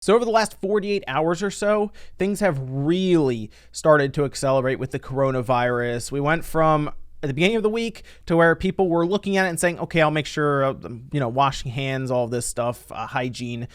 So over the last 48 hours or so, things have really started to accelerate with the coronavirus. We went from at the beginning of the week to where people were looking at it and saying, okay, I'll make sure, washing hands, all this stuff, hygiene,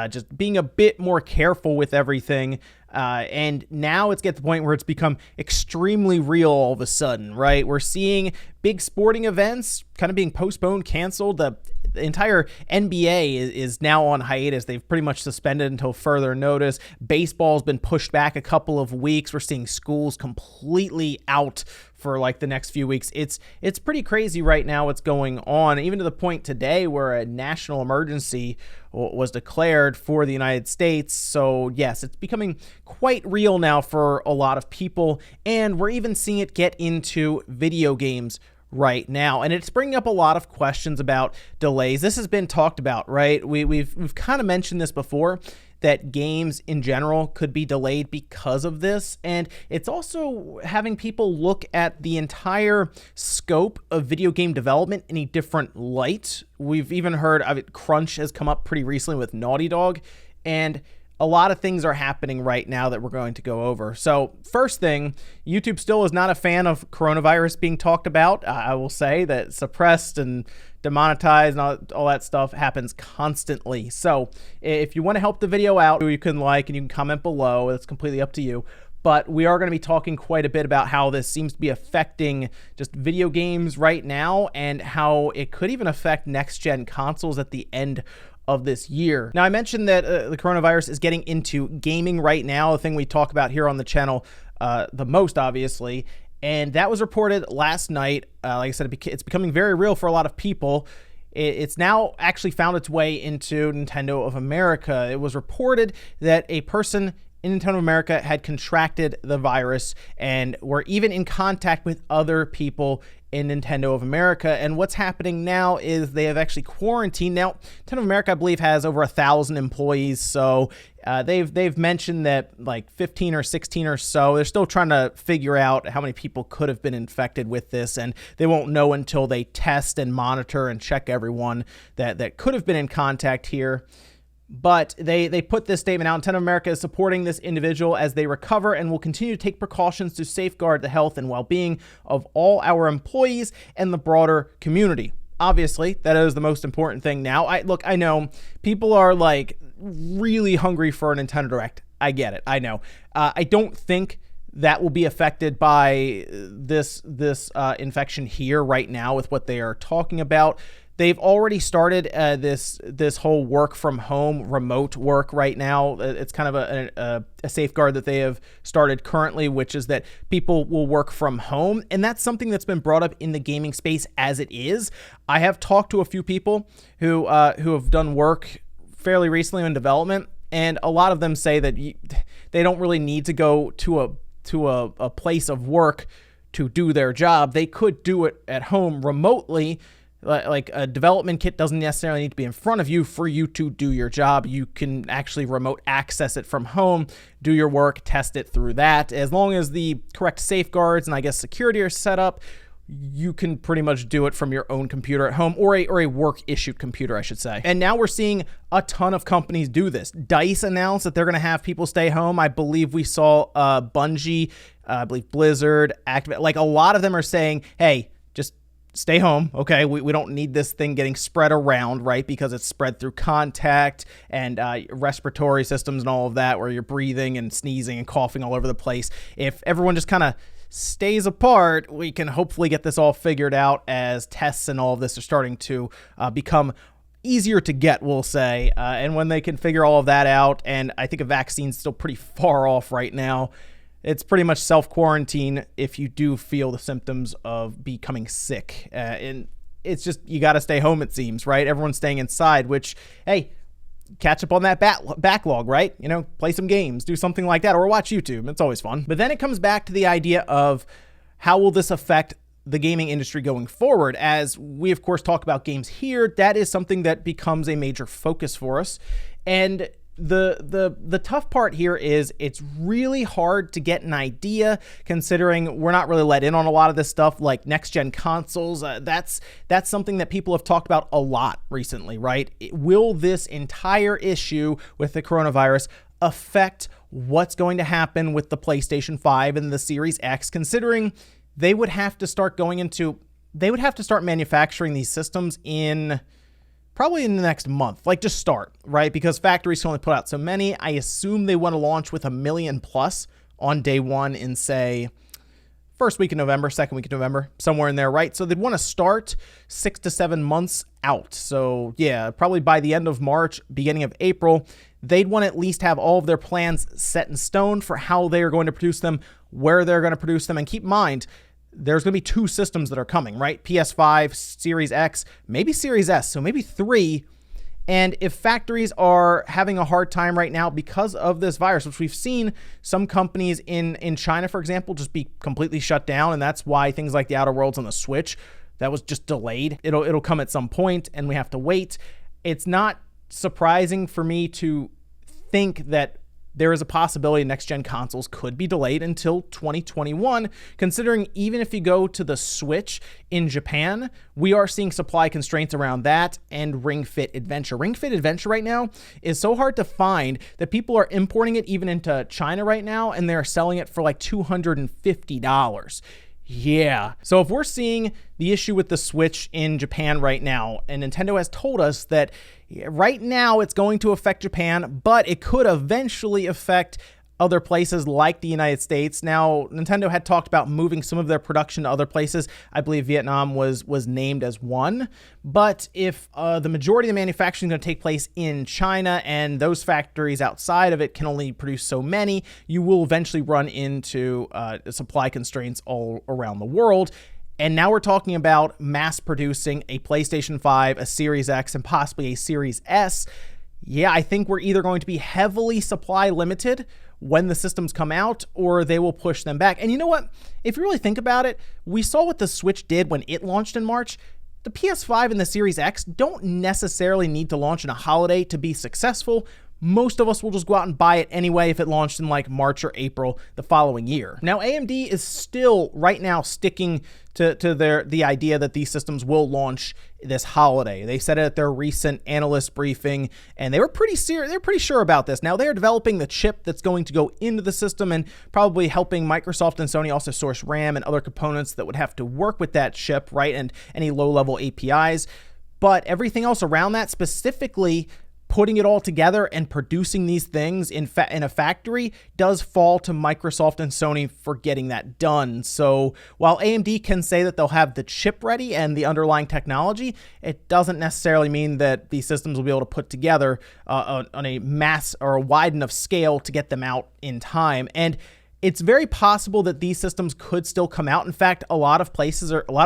just being a bit more careful with everything. And now it's get to the point where it's become extremely real all of a sudden, right? We're seeing big sporting events kind of being postponed, canceled. The entire NBA is now on hiatus. They've pretty much suspended until further notice. Baseball's been pushed back a couple of weeks. We're seeing schools completely out for like the next few weeks. It's pretty crazy right now what's going on, even to the point today where a national emergency was declared for the United States. So yes, it's becoming quite real now for a lot of people, and we're even seeing it get into video games right now, and it's bringing up a lot of questions about delays. This has been talked about, right? We've kind of mentioned this before, that games in general could be delayed because of this, and it's also having people look at the entire scope of video game development in a different light. We've even heard of it. Crunch has come up pretty recently with Naughty Dog, and a lot of things are happening right now that we're going to go over. So first thing, YouTube still is not a fan of coronavirus being talked about. I will say that suppressed and demonetized and all that stuff happens constantly. So if you want to help the video out, you can like and you can comment below. It's completely up to you. But we are going to be talking quite a bit about how this seems to be affecting just video games right now and how it could even affect next-gen consoles at the end of this year. Now, I mentioned that the coronavirus is getting into gaming right now, the thing we talk about here on the channel the most, obviously, and that was reported last night. Like I said, it's becoming very real for a lot of people. It's now actually found its way into Nintendo of America. It was reported that a person in Nintendo of America had contracted the virus and were even in contact with other people in Nintendo of America. And what's happening now is they have actually quarantined. Now, Nintendo of America, I believe, has over 1,000 employees. So they've mentioned that like 15 or 16 or so. They're still trying to figure out how many people could have been infected with this, and they won't know until they test and monitor and check everyone that could have been in contact here. But they put this statement out. Nintendo of America is supporting this individual as they recover and will continue to take precautions to safeguard the health and well-being of all our employees and the broader community. Obviously, that is the most important thing now. I know people are like really hungry for a Nintendo Direct. I get it. I know. I don't think that will be affected by this infection here right now with what they are talking about. They've already started this whole work from home, remote work right now. It's kind of a safeguard that they have started currently, which is that people will work from home. And that's something that's been brought up in the gaming space as it is. I have talked to a few people who have done work fairly recently in development, and a lot of them say that they don't really need to go to a place of work to do their job. They could do it at home remotely. Like a development kit doesn't necessarily need to be in front of you for you to do your job. You can actually remote access it from home, do your work, test it through that. As long as the correct safeguards and I guess security are set up, you can pretty much do it from your own computer at home, or a work-issued computer, I should say. And now we're seeing a ton of companies do this. DICE announced that they're going to have people stay home. I believe we saw Bungie, I believe Blizzard, Activision, like a lot of them are saying, hey, just stay home, okay? We don't need this thing getting spread around, right? Because it's spread through contact and respiratory systems and all of that, where you're breathing and sneezing and coughing all over the place. If everyone just kind of stays apart, we can hopefully get this all figured out as tests and all of this are starting to become easier to get, we'll say. And when they can figure all of that out, and I think a vaccine's still pretty far off right now, it's pretty much self-quarantine if you do feel the symptoms of becoming sick. And it's just, you got to stay home, it seems, right? Everyone's staying inside, which, hey, catch up on that backlog, right? You know, play some games, do something like that, or watch YouTube. It's always fun. But then it comes back to the idea of how will this affect the gaming industry going forward? As we, of course, talk about games here, that is something that becomes a major focus for us. And The tough part here is it's really hard to get an idea, considering we're not really let in on a lot of this stuff like next gen consoles. That's something that people have talked about a lot recently, right? Will this entire issue with the coronavirus affect what's going to happen with the PlayStation 5 and the Series X, considering they would have to start manufacturing these systems probably in the next month, like just start, right? Because factories can only put out so many. I assume they want to launch with 1 million plus on day one in, say, first week of November, second week of November, somewhere in there, right? So they'd want to start 6 to 7 months out. So yeah, probably by the end of March, beginning of April, they'd want to at least have all of their plans set in stone for how they are going to produce them, where they're going to produce them. And keep in mind, there's going to be 2 systems that are coming, right? PS5, Series X, maybe Series S, so maybe 3. And if factories are having a hard time right now because of this virus, which we've seen some companies in China, for example, just be completely shut down, and that's why things like the Outer Worlds on the Switch, that was just delayed. It'll come at some point, and we have to wait. It's not surprising for me to think that there is a possibility next-gen consoles could be delayed until 2021, considering even if you go to the Switch in Japan, we are seeing supply constraints around that and Ring Fit Adventure. Ring Fit Adventure right now is so hard to find that people are importing it even into China right now, and they're selling it for like $250. Yeah. So if we're seeing the issue with the Switch in Japan right now, and Nintendo has told us that right now it's going to affect Japan, but it could eventually affect other places like the United States. Now, Nintendo had talked about moving some of their production to other places. I believe Vietnam was named as one. But if the majority of the manufacturing is going to take place in China and those factories outside of it can only produce so many, you will eventually run into supply constraints all around the world. And now we're talking about mass producing a PlayStation 5, a Series X, and possibly a Series S. Yeah, I think we're either going to be heavily supply limited when the systems come out, or they will push them back. And you know what? If you really think about it, we saw what the Switch did when it launched in March. The PS5 and the Series X don't necessarily need to launch in a holiday to be successful. Most of us will just go out and buy it anyway if it launched in like March or April the following year. Now, AMD is still right now sticking to the idea that these systems will launch this holiday. They said it at their recent analyst briefing, and they were pretty sure about this. Now, they are developing the chip that's going to go into the system and probably helping Microsoft and Sony also source RAM and other components that would have to work with that chip, right? And any low-level APIs. But everything else around that, specifically putting it all together and producing these things in a factory, does fall to Microsoft and Sony for getting that done. So while AMD can say that they'll have the chip ready and the underlying technology, it doesn't necessarily mean that these systems will be able to put together on a mass or a wide enough scale to get them out in time. And it's very possible that these systems could still come out. In fact, a lot of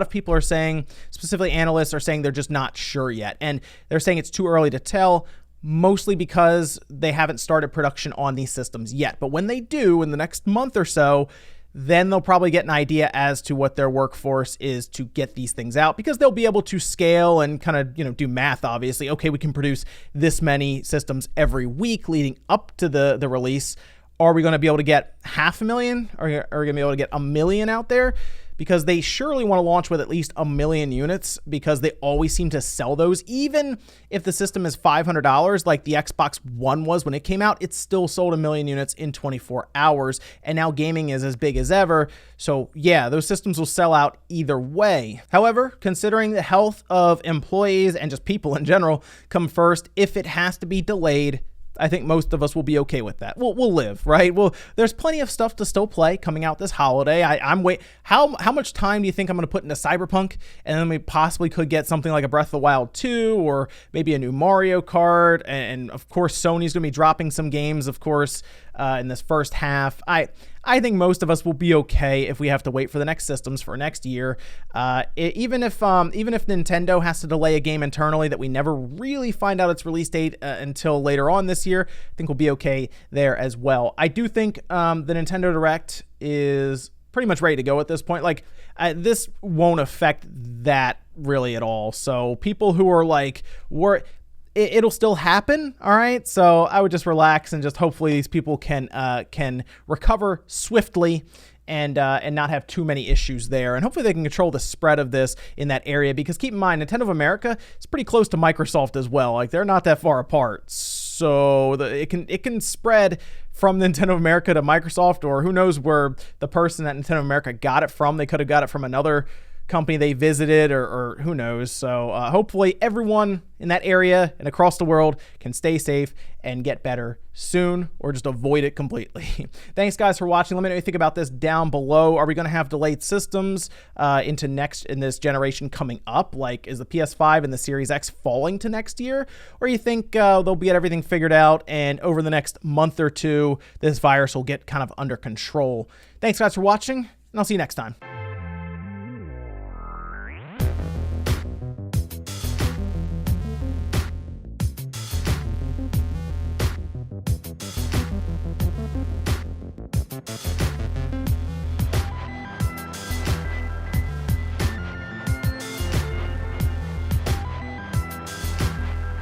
people are saying, specifically analysts are saying they're just not sure yet. And they're saying it's too early to tell, mostly because they haven't started production on these systems yet. But when they do in the next month or so, then they'll probably get an idea as to what their workforce is to get these things out, because they'll be able to scale and kind of, do math, obviously. Okay, we can produce this many systems every week leading up to the release. Are we going to be able to get 500,000? Are we going to be able to get 1 million out there? Because they surely want to launch with at least 1 million units, because they always seem to sell those. Even if the system is $500, like the Xbox One was when it came out, it still sold 1 million units in 24 hours. And now gaming is as big as ever. So yeah, those systems will sell out either way. However, considering the health of employees and just people in general come first, if it has to be delayed, I think most of us will be okay with that. We'll live, right? Well, there's plenty of stuff to still play coming out this holiday. How much time do you think I'm going to put into Cyberpunk? And then we possibly could get something like a Breath of the Wild 2, or maybe a new Mario Kart. And of course, Sony's going to be dropping some games, of course, in this first half. I think most of us will be okay if we have to wait for the next systems for next year. Even if Nintendo has to delay a game internally that we never really find out its release date until later on this year, I think we'll be okay there as well. I do think the Nintendo Direct is pretty much ready to go at this point. Like, this won't affect that really at all. So people who are like, it'll still happen. All right. So I would just relax and just hopefully these people can recover swiftly and not have too many issues there. And hopefully they can control the spread of this in that area, because keep in mind, Nintendo of America is pretty close to Microsoft as well. Like, they're not that far apart. So it can spread from Nintendo of America to Microsoft, or who knows where the person at Nintendo of America got it from. They could have got it from another company they visited, or who knows. So hopefully everyone in that area and across the world can stay safe and get better soon, or just avoid it completely. Thanks guys for watching. Let me know what you think about this down below. Are we going to have delayed systems in this generation coming up? Like, is the PS5 and the Series X falling to next year, or you think they'll get everything figured out and over the next month or two this virus will get kind of under control? Thanks guys for watching, and I'll see you next time.